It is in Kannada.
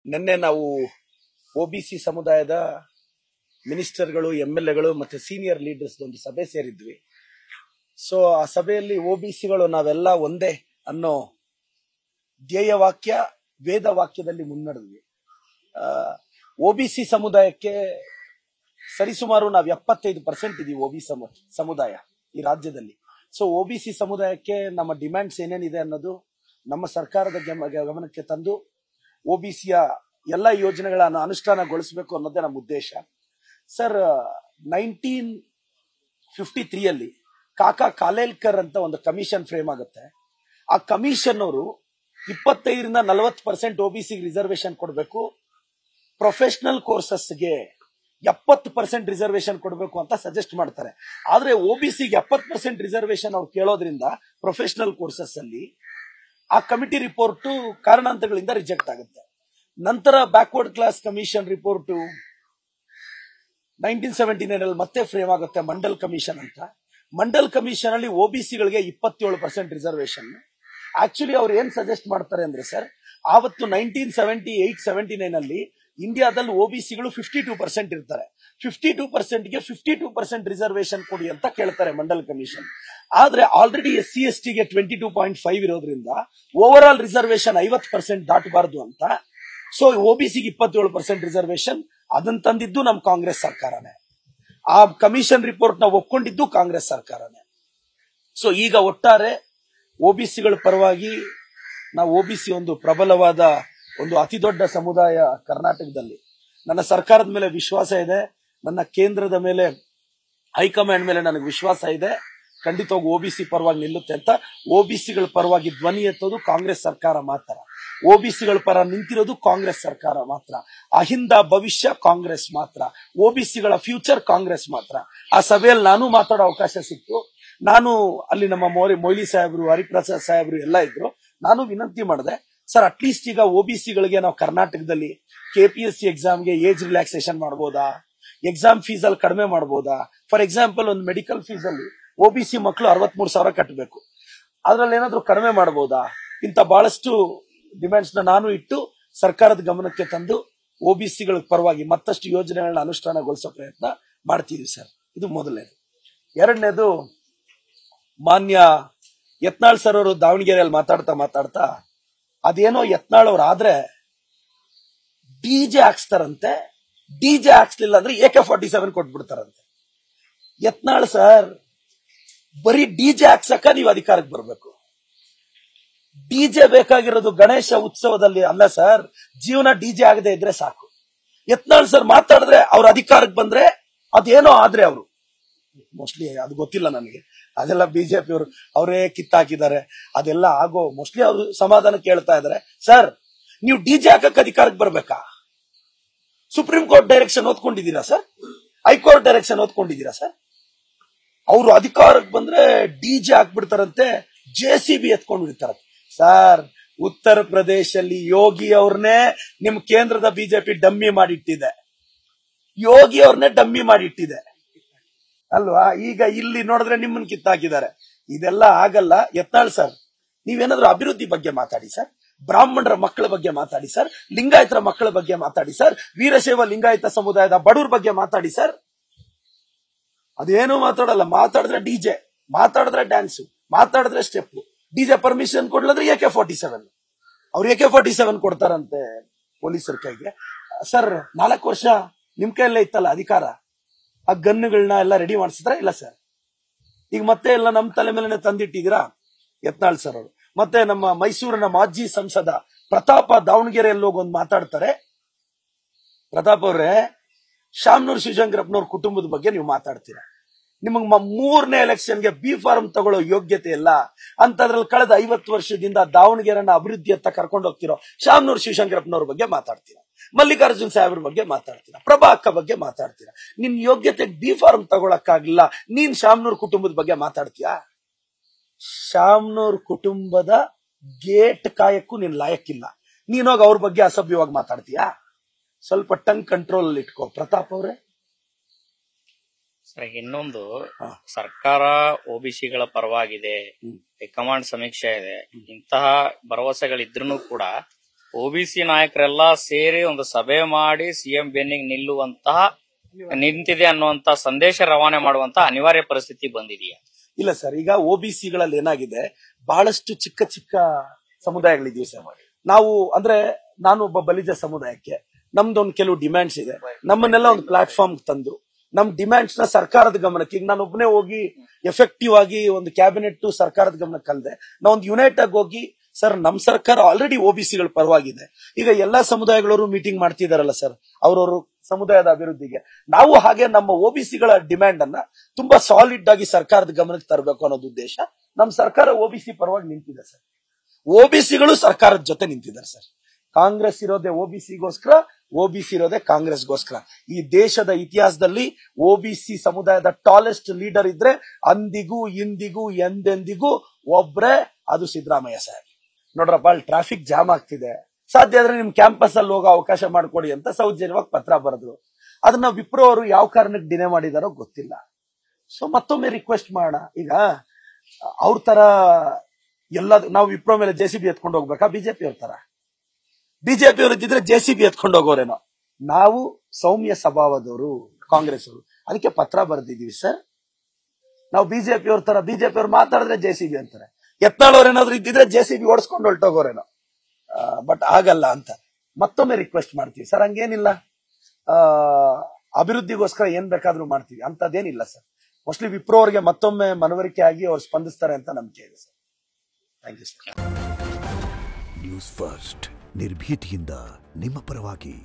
ನಿನ್ನೆ ನಾವು ಒಬಿಸಿ ಸಮುದಾಯದ ಮಿನಿಸ್ಟರ್ಗಳು, ಎಂಎಲ್ಎಗಳು ಮತ್ತೆ ಸೀನಿಯರ್ ಲೀಡರ್ಸ್ ಒಂದು ಸಭೆ ಸೇರಿದ್ವಿ. ಸೊ ಆ ಸಭೆಯಲ್ಲಿ ಒಬಿಸಿಗಳು ನಾವೆಲ್ಲ ಒಂದೇ ಅನ್ನೋ ಧ್ಯೇಯ ವಾಕ್ಯ, ವೇದ ವಾಕ್ಯದಲ್ಲಿ ಮುನ್ನಡೆದ್ವಿ. ಒಬಿಸಿ ಸಮುದಾಯಕ್ಕೆ ಸರಿಸುಮಾರು ನಾವು 75% ಇದೀವಿ ಒಬಿಸಿ ಸಮುದಾಯ ಈ ರಾಜ್ಯದಲ್ಲಿ. ಸೊ ಒಬಿಸಿ ಸಮುದಾಯಕ್ಕೆ ನಮ್ಮ ಡಿಮ್ಯಾಂಡ್ಸ್ ಏನೇನಿದೆ ಅನ್ನೋದು ನಮ್ಮ ಸರ್ಕಾರದ ಗಮನಕ್ಕೆ ತಂದು ಒಬಿಸಿಯ ಎಲ್ಲ ಯೋಜನೆಗಳನ್ನು ಅನುಷ್ಠಾನಗೊಳಿಸಬೇಕು ಅನ್ನೋದೇ ನಮ್ಮ ಉದ್ದೇಶ. ಸರ್, 1953 ಕಾಕಾ ಕಾಲೇಲ್ಕರ್ ಅಂತ ಒಂದು ಕಮಿಷನ್ ಫ್ರೇಮ್ ಆಗುತ್ತೆ. ಆ ಕಮಿಷನ್ ಅವರು 25ರಿಂದ 40% ಒಬಿಸಿ ರಿಸರ್ವೇಶನ್ ಕೊಡಬೇಕು, ಪ್ರೊಫೆಷನಲ್ ಕೋರ್ಸಸ್ಗೆ 70% ರಿಸರ್ವೇಶನ್ ಕೊಡಬೇಕು ಅಂತ ಸಜೆಸ್ಟ್ ಮಾಡ್ತಾರೆ. ಆದ್ರೆ ಒಬಿಸಿಗೆ 70% ರಿಸರ್ವೇಶನ್ ಅವ್ರು ಕೇಳೋದ್ರಿಂದ ಪ್ರೊಫೆಷನಲ್ ಕೋರ್ಸಸ್ ಅಲ್ಲಿ ಆ ಕಮಿಟಿ ರಿಪೋರ್ಟ್ ಕಾರಣಾಂತರಗಳಿಂದ ರಿಜೆಕ್ಟ್ ಆಗುತ್ತೆ. ನಂತರ ಬ್ಯಾಕ್ವರ್ಡ್ ಕ್ಲಾಸ್ ಕಮಿಷನ್ ರಿಪೋರ್ಟ್ 1979 ಮತ್ತೆ ಫ್ರೇಮ್ ಆಗುತ್ತೆ, ಮಂಡಲ್ ಕಮಿಷನ್ ಅಂತ. ಮಂಡಲ್ ಕಮಿಷನ್ ಅಲ್ಲಿ ಒಬಿಸಿಗಳಿಗೆ 27% ರಿಸರ್ವೇಶನ್. ಆಕ್ಚುಲಿ ಅವ್ರು ಏನ್ ಸಜೆಸ್ಟ್ ಮಾಡ್ತಾರೆ ಅಂದ್ರೆ ಸರ್, ಆವತ್ತು 1978-79 ಅಲ್ಲಿ ಇಂಡಿಯಾದಲ್ಲಿ ಒಬಿಸಿಗಳು 52% ಇರ್ತಾರೆ. 52%ಗೆ 52% ರಿಸರ್ವೇಶನ್ ಕೊಡಿ ಅಂತ ಕೇಳ್ತಾರೆ ಮಂಡಲ್ ಕಮಿಷನ್. ಆದ್ರೆ ಆಲ್ರೆಡಿ SC/ST ಗೆ 22.5 ಇರೋದ್ರಿಂದ ಓವರ್ ಆಲ್ ರಿಸರ್ವೇಶನ್ 50% ದಾಟಬಾರದು ಅಂತ. ಸೊ ಒಬಿಸಿಗೆ 27% ರಿಸರ್ವೇಶನ್ ಅದನ್ನ ತಂದಿದ್ದು ನಮ್ಮ ಕಾಂಗ್ರೆಸ್ ಸರ್ಕಾರನೇ. ಆ ಕಮಿಷನ್ ರಿಪೋರ್ಟ್ ನ ಒಪ್ಕೊಂಡಿದ್ದು ಕಾಂಗ್ರೆಸ್ ಸರ್ಕಾರನೇ. ಸೊ ಈಗ ಒಟ್ಟಾರೆ ಒಬಿಸಿಗಳ ಪರವಾಗಿ ನಾವು ಒಬಿಸಿ ಒಂದು ಪ್ರಬಲವಾದ ಒಂದು ಅತಿ ದೊಡ್ಡ ಸಮುದಾಯ ಕರ್ನಾಟಕದಲ್ಲಿ. ನನ್ನ ಸರ್ಕಾರದ ಮೇಲೆ ವಿಶ್ವಾಸ ಇದೆ, ನನ್ನ ಕೇಂದ್ರದ ಮೇಲೆ, ಹೈಕಮಾಂಡ್ ಮೇಲೆ ನನಗೆ ವಿಶ್ವಾಸ ಇದೆ. ಖಂಡಿತವಾಗಿ ಒಬಿಸಿ ಪರವಾಗಿ ನಿಲ್ಲುತ್ತೆ ಅಂತ. ಒಬಿಸಿಗಳ ಪರವಾಗಿ ಧ್ವನಿ ಎತ್ತೋದು ಕಾಂಗ್ರೆಸ್ ಸರ್ಕಾರ ಮಾತ್ರ. ಒಬಿಸಿಗಳ ಪರ ನಿಂತಿರೋದು ಕಾಂಗ್ರೆಸ್ ಸರ್ಕಾರ ಮಾತ್ರ. ಅಹಿಂದ ಭವಿಷ್ಯ ಕಾಂಗ್ರೆಸ್ ಮಾತ್ರ. ಒಬಿಸಿಗಳ ಫ್ಯೂಚರ್ ಕಾಂಗ್ರೆಸ್ ಮಾತ್ರ. ಆ ಸಭೆಯಲ್ಲಿ ನಾನು ಮಾತಾಡೋ ಅವಕಾಶ ಸಿಕ್ತು. ನಾನು ಅಲ್ಲಿ ನಮ್ಮ ಮೊಯ್ಲಿ ಸಾಹೇಬ್ರು, ಹರಿಪ್ರಸಾದ್ ಸಾಹೇಬ್ರು ಎಲ್ಲ ಇದ್ರು. ನಾನು ವಿನಂತಿ ಮಾಡಿದೆ, ಸರ್ ಅಟ್ಲೀಸ್ಟ್ ಈಗ ಒಬಿಸಿಗಳಿಗೆ ನಾವು ಕರ್ನಾಟಕದಲ್ಲಿ KPSC ಎಕ್ಸಾಮ್ಗೆ ಏಜ್ ರಿಲ್ಯಾಕ್ಸೇಷನ್ ಮಾಡಬಹುದಾ, ಎಕ್ಸಾಮ್ ಫೀಸ್ ಅಲ್ಲಿ ಕಡಿಮೆ ಮಾಡಬಹುದಾ? ಫಾರ್ ಎಕ್ಸಾಂಪಲ್, ಒಂದು ಮೆಡಿಕಲ್ ಫೀಸ್ ಅಲ್ಲಿ ಒಬಿಸಿ ಮಕ್ಕಳು 63,000 ಕಟ್ಟಬೇಕು, ಅದ್ರಲ್ಲಿ ಏನಾದ್ರು ಕಡಿಮೆ ಮಾಡಬಹುದಾ? ಇಂತ ಬಹಳಷ್ಟು ಡಿಮ್ಯಾಂಡ್ಸ್ ನಾನು ಇಟ್ಟು ಸರ್ಕಾರದ ಗಮನಕ್ಕೆ ತಂದು ಒಬಿಸಿಗಳ ಪರವಾಗಿ ಮತ್ತಷ್ಟು ಯೋಜನೆಗಳನ್ನ ಅನುಷ್ಠಾನಗೊಳಿಸೋ ಪ್ರಯತ್ನ ಮಾಡ್ತಿದ್ವಿ ಸರ್. ಇದು ಮೊದಲನೇದು. ಎರಡನೇದು, ಮಾನ್ಯ ಯತ್ನಾಳ್ ಸರ್ ಅವರು ದಾವಣಗೆರೆಯಲ್ಲಿ ಮಾತಾಡ್ತಾ ಅದೇನೋ ಯತ್ನಾಳ್ ಅವ್ರು ಆದ್ರೆ ಡಿಜೆ ಹಾಕ್ಸ್ತಾರಂತೆ, ಡಿಜೆ ಹಾಕ್ಸ್ಲಿಲ್ಲ ಅಂದ್ರೆ AK-47 ಕೊಟ್ಬಿಡ್ತಾರಂತೆ. ಯತ್ನಾಳ್ ಸರ್, ಬರೀ ಡಿಜೆ ಹಾಕ್ಸಕ ನೀವು ಅಧಿಕಾರಕ್ಕೆ ಬರಬೇಕು. ಡಿಜೆ ಬೇಕಾಗಿರೋದು ಗಣೇಶ ಉತ್ಸವದಲ್ಲಿ ಅಲ್ಲ ಸರ್, ಜೀವನ ಡಿಜೆ ಆಗದೆ ಇದ್ರೆ ಸಾಕು. ಯತ್ನಾಳ್ ಸರ್ ಮಾತಾಡಿದ್ರೆ ಅವ್ರ ಅಧಿಕಾರಕ್ಕೆ ಬಂದ್ರೆ ಅದೇನೋ ಆದ್ರೆ ಅವರು ಮೋಸ್ಟ್ಲಿ ಅದು ಗೊತ್ತಿಲ್ಲ ನನಗೆ, ಅದೆಲ್ಲ ಬಿಜೆಪಿ ಅವರು ಅವರೇ ಕಿತ್ತಾಕಿದ್ದಾರೆ, ಅದೆಲ್ಲ ಆಗೋ ಮೋಸ್ಟ್ಲಿ ಅವರು ಸಮಾಧಾನ ಕೇಳ್ತಾ ಇದಾರೆ. ಸರ್, ನೀವು ಡಿಜೆ ಹಾಕಕ್ ಅಧಿಕಾರಕ್ಕೆ ಬರ್ಬೇಕಾ? ಸುಪ್ರೀಂ ಕೋರ್ಟ್ ಡೈರೆಕ್ಷನ್ ಓದ್ಕೊಂಡಿದ್ದೀರಾ ಸರ್? ಹೈಕೋರ್ಟ್ ಡೈರೆಕ್ಷನ್ ಓದ್ಕೊಂಡಿದ್ದೀರಾ ಸರ್? ಅವರು ಅಧಿಕಾರಕ್ಕೆ ಬಂದ್ರೆ ಡಿಜೆ ಹಾಕ್ಬಿಡ್ತಾರಂತೆ, JCB ಎತ್ಕೊಂಡು ಬಿಡ್ತಾರಂತೆ. ಸರ್, ಉತ್ತರ ಪ್ರದೇಶಲ್ಲಿ ಯೋಗಿ ಅವ್ರನ್ನೇ ನಿಮ್ ಕೇಂದ್ರದ ಬಿಜೆಪಿ ಡಮ್ಮಿ ಮಾಡಿಟ್ಟಿದೆ. ಯೋಗಿ ಅವ್ರನ್ನೇ ಡಮ್ಮಿ ಮಾಡಿಟ್ಟಿದೆ ಅಲ್ವಾ? ಈಗ ಇಲ್ಲಿ ನೋಡಿದ್ರೆ ನಿಮ್ಮನ್ನ ಕಿತ್ತಾಕಿದ್ದಾರೆ. ಇದೆಲ್ಲ ಆಗಲ್ಲ. ಯತ್ನಾಳ್ ಸರ್, ನೀವೇನಾದ್ರೂ ಅಭಿವೃದ್ಧಿ ಬಗ್ಗೆ ಮಾತಾಡಿ ಸರ್, ಬ್ರಾಹ್ಮಣರ ಮಕ್ಕಳ ಬಗ್ಗೆ ಮಾತಾಡಿ ಸರ್, ಲಿಂಗಾಯತರ ಮಕ್ಕಳ ಬಗ್ಗೆ ಮಾತಾಡಿ ಸರ್, ವೀರಶೈವ ಲಿಂಗಾಯತ ಸಮುದಾಯದ ಬಡವ್ರ ಬಗ್ಗೆ ಮಾತಾಡಿ ಸರ್. ಅದೇನು ಮಾತಾಡಲ್ಲ. ಮಾತಾಡಿದ್ರೆ ಡಿಜೆ, ಮಾತಾಡಿದ್ರೆ ಡ್ಯಾನ್ಸು, ಮಾತಾಡಿದ್ರೆ ಸ್ಟೆಪ್. DJ permission ಕೊಡ್ಲಂದ್ರೆ AK-47. ಅವ್ರು AK-47 ಕೊಡ್ತಾರಂತೆ ಪೊಲೀಸರ ಕೈಗೆ. ಸರ್, 4 ವರ್ಷ ನಿಮ್ ಕೈಯಲ್ಲೇ ಇತ್ತಲ್ಲ ಅಧಿಕಾರ, ಆ ಗನ್ನುಗಳನ್ನ ಎಲ್ಲ ರೆಡಿ ಮಾಡಿಸಿದ್ರ ಇಲ್ಲ ಸರ್? ಈಗ ಮತ್ತೆ ಎಲ್ಲ ನಮ್ ತಲೆ ಮೇಲೆ ತಂದಿಟ್ಟಿದ್ದೀರಾ ಯತ್ನಾಳ್ ಸರ್ ಅವರು. ಮತ್ತೆ ನಮ್ಮ ಮೈಸೂರಿನ ಮಾಜಿ ಸಂಸದ ಪ್ರತಾಪ ದಾವಣಗೆರೆಯಲ್ಲಿ ಹೋಗಿ ಒಂದು ಮಾತಾಡ್ತಾರೆ. ಪ್ರತಾಪ್ ಅವ್ರೆ, ಶಾಮನೂರ್ ಶಿವಶಂಕರಪ್ಪನವ್ರ ಕುಟುಂಬದ ಬಗ್ಗೆ ನೀವು ಮಾತಾಡ್ತೀರಾ. ನಿಮಗ್ 3ನೇ ಎಲೆಕ್ಷನ್ಗೆ B ಫಾರ್ಮ್ ತಗೊಳ್ಳೋ ಯೋಗ್ಯತೆ ಇಲ್ಲ ಅಂತದ್ರಲ್ಲಿ ಕಳೆದ 50 ವರ್ಷದಿಂದ ದಾವಣಗೆರೆನ ಅಭಿವೃದ್ಧಿಯತ್ತ ಕರ್ಕೊಂಡು ಹೋಗ್ತಿರೋ ಶಾಮನೂರ್ ಶಿವಶಂಕರಪ್ಪನವ್ರ ಬಗ್ಗೆ ಮಾತಾಡ್ತೀರಾ, ಮಲ್ಲಿಕಾರ್ಜುನ್ ಸಾಹೇಬ್ರ ಬಗ್ಗೆ ಮಾತಾಡ್ತೀರಾ, ಪ್ರಭಾ ಅಕ್ಕ ಬಗ್ಗೆ ಮಾತಾಡ್ತೀರಾ. ನಿನ್ ಯೋಗ್ಯತೆಗೆ B ಫಾರ್ಮ್ ತಗೊಳಕ್ಕಾಗಿಲ್ಲ, ನೀನ್ ಶಾಮನೂರ್ ಕುಟುಂಬದ ಬಗ್ಗೆ ಮಾತಾಡ್ತೀಯಾ? ಶಾಮನೂರ್ ಕುಟುಂಬದ ಗೇಟ್ ಕಾಯಕ್ಕೂ ನೀನ್ ಲಾಯಕ್ಕಿಲ್ಲ. ನೀನೋಗ ಅವ್ರ ಬಗ್ಗೆ ಅಸಭ್ಯವಾಗಿ ಮಾತಾಡ್ತೀಯಾ? ಸ್ವಲ್ಪ ಟಂಗ್ ಕಂಟ್ರೋಲ್ ಅಲ್ಲಿ ಇಟ್ಕೋ ಪ್ರತಾಪ್ ಅವ್ರೆ. ಸರ್, ಇನ್ನೊಂದು, ಸರ್ಕಾರ ಒಬಿಸಿಗಳ ಪರವಾಗಿದೆ, ಹೈಕಮಾಂಡ್ ಸಮೀಕ್ಷೆ ಇದೆ, ಇಂತಹ ಭರವಸೆಗಳಿದ್ರೂ ಕೂಡ ಒಬಿಸಿ ನಾಯಕರೆಲ್ಲ ಸೇರಿ ಒಂದು ಸಭೆ ಮಾಡಿ ಸಿಎಂ ಬೆನ್ನಿಗೆ ನಿಂತಿದೆ ಅನ್ನುವಂತ ಸಂದೇಶ ರವಾನೆ ಮಾಡುವಂತ ಅನಿವಾರ್ಯ ಪರಿಸ್ಥಿತಿ ಬಂದಿದೆಯಾ? ಇಲ್ಲ ಸರ್, ಈಗ ಒಬಿಸಿಗಳಲ್ಲಿ ಏನಾಗಿದೆ, ಬಹಳಷ್ಟು ಚಿಕ್ಕ ಚಿಕ್ಕ ಸಮುದಾಯಗಳಿದೆಯೋ ಸರ್. ನಾವು ಅಂದ್ರೆ ನಾನು ಒಬ್ಬ ಬಲಿಜ ಸಮುದಾಯಕ್ಕೆ ನಮ್ದೊಂದು ಕೆಲವು ಡಿಮ್ಯಾಂಡ್ಸ್ ಇದೆ. ನಮ್ಮನ್ನೆಲ್ಲ ಒಂದು ಪ್ಲಾಟ್ಫಾರ್ಮ್ ತಂದು ನಮ್ ಡಿಮ್ಯಾಂಡ್ಸ್ ನ ಸರ್ಕಾರದ ಗಮನಕ್ಕೆ, ಈಗ ನಾನು ಒಬ್ಬನೇ ಹೋಗಿ ಎಫೆಕ್ಟಿವ್ ಆಗಿ ಒಂದು ಕ್ಯಾಬಿನೆಟ್ ಸರ್ಕಾರದ ಗಮನಕ್ಕೆ ಅಲ್ಲದೆ ನಾವು ಒಂದು ಯುನೈಟ್ ಆಗಿ ಹೋಗಿ, ಸರ್ ನಮ್ ಸರ್ಕಾರ ಆಲ್ರೆಡಿ ಒಬಿಸಿಗಳ ಪರವಾಗಿದೆ, ಈಗ ಎಲ್ಲಾ ಸಮುದಾಯಗಳವರು ಮೀಟಿಂಗ್ ಮಾಡ್ತಿದಾರಲ್ಲ ಸರ್ ಅವ್ರವರು ಸಮುದಾಯದ ಅಭಿವೃದ್ಧಿಗೆ, ನಾವು ಹಾಗೆ ನಮ್ಮ ಒಬಿಸಿಗಳ ಡಿಮ್ಯಾಂಡ್ ಅನ್ನ ತುಂಬಾ ಸಾಲಿಡ್ ಆಗಿ ಸರ್ಕಾರದ ಗಮನಕ್ಕೆ ತರಬೇಕು ಅನ್ನೋದು ಉದ್ದೇಶ. ನಮ್ ಸರ್ಕಾರ ಒಬಿಸಿ ಪರವಾಗಿ ನಿಂತಿದೆ ಸರ್. ಒಬಿಸಿಗಳು ಸರ್ಕಾರದ ಜೊತೆ ನಿಂತಿದ್ದಾರೆ ಸರ್. ಕಾಂಗ್ರೆಸ್ ಇರೋದೇ ಒಬಿಸಿಗೋಸ್ಕರ, ಒಬಿಸಿ ಇರೋದೇ ಕಾಂಗ್ರೆಸ್ಗೋಸ್ಕರ. ಈ ದೇಶದ ಇತಿಹಾಸದಲ್ಲಿ ಒಬಿಸಿ ಸಮುದಾಯದ ಟಾಲೆಸ್ಟ್ ಲೀಡರ್ ಇದ್ರೆ ಅಂದಿಗೂ ಇಂದಿಗೂ ಎಂದೆಂದಿಗೂ ಒಬ್ರೆ, ಅದು ಸಿದ್ದರಾಮಯ್ಯ ಸರ್. ನೋಡ್ರಪ್ಪ, ಅಲ್ಲಿ ಟ್ರಾಫಿಕ್ ಜಾಮ್ ಆಗ್ತಿದೆ, ಸಾಧ್ಯ ಆದ್ರೆ ನಿಮ್ ಕ್ಯಾಂಪಸ್ ಅಲ್ಲಿ ಹೋಗೋ ಅವಕಾಶ ಮಾಡ್ಕೊಡಿ ಅಂತ ಸೌಜನ್ಯವಾಗಿ ಪತ್ರ ಬರೆದ್ರು. ಅದನ್ನ ವಿಪ್ರೋ ಅವರು ಯಾವ ಕಾರಣಕ್ಕೆ ಡಿನೇ ಮಾಡಿದಾರೋ ಗೊತ್ತಿಲ್ಲ. ಸೊ ಮತ್ತೊಮ್ಮೆ ರಿಕ್ವೆಸ್ಟ್ ಮಾಡೋಣ, ಈಗ ಅವ್ರ ತರ ಎಲ್ಲ ನಾವು ವಿಪ್ರೋ ಮೇಲೆ ಜೆಸಿಬಿ ಎತ್ಕೊಂಡು ಹೋಗ್ಬೇಕಾ? ಬಿಜೆಪಿ ಅವ್ರ ತರ, ಬಿಜೆಪಿ ಅವರು ಇದ್ದಿದ್ರೆ ಜೆಸಿಬಿ ಎತ್ಕೊಂಡು ಹೋಗೋರೇನೋ. ನಾವು ಸೌಮ್ಯ ಸ್ವಭಾವದವರು ಕಾಂಗ್ರೆಸ್ ಅವರು, ಅದಕ್ಕೆ ಪತ್ರ ಬರೆದಿದೀವಿ ಸರ್. ನಾವು ಬಿಜೆಪಿ ಅವ್ರ ತರ, ಬಿಜೆಪಿ ಅವ್ರು ಮಾತಾಡಿದ್ರೆ ಜೆಸಿಬಿ ಅಂತಾರೆ, ಯತ್ನಾಳ್ ಅವ್ರೇನಾದ್ರು ಇದ್ದಿದ್ರೆ ಜೆಸಿಬಿ ಓಡಿಸ್ಕೊಂಡು ಹೊರಟೋಗೋರೇನೋ. ಬಟ್ ಆಗಲ್ಲ ಅಂತ ಮತ್ತೊಮ್ಮೆ ರಿಕ್ವೆಸ್ಟ್ ಮಾಡ್ತೀವಿ ಸರ್. ಹಂಗೇನಿಲ್ಲ, ಅಭಿವೃದ್ಧಿಗೋಸ್ಕರ ಏನ್ ಬೇಕಾದ್ರೂ ಮಾಡ್ತೀವಿ, ಅಂತದೇನಿಲ್ಲ ಸರ್. ಮೋಸ್ಟ್ಲಿ ವಿಪ್ರೋ ಅವರಿಗೆ ಮತ್ತೊಮ್ಮೆ ಮನವರಿಕೆ ಆಗಿ ಅವ್ರು ಸ್ಪಂದಿಸ್ತಾರೆ ಅಂತ ನಂಬಿಕೆ ಇದೆ sir. Thank you sir. News first, ನಿರ್ಭೀತಿಯಿಂದ ನಿಮ್ಮ ಪರವಾಗಿ.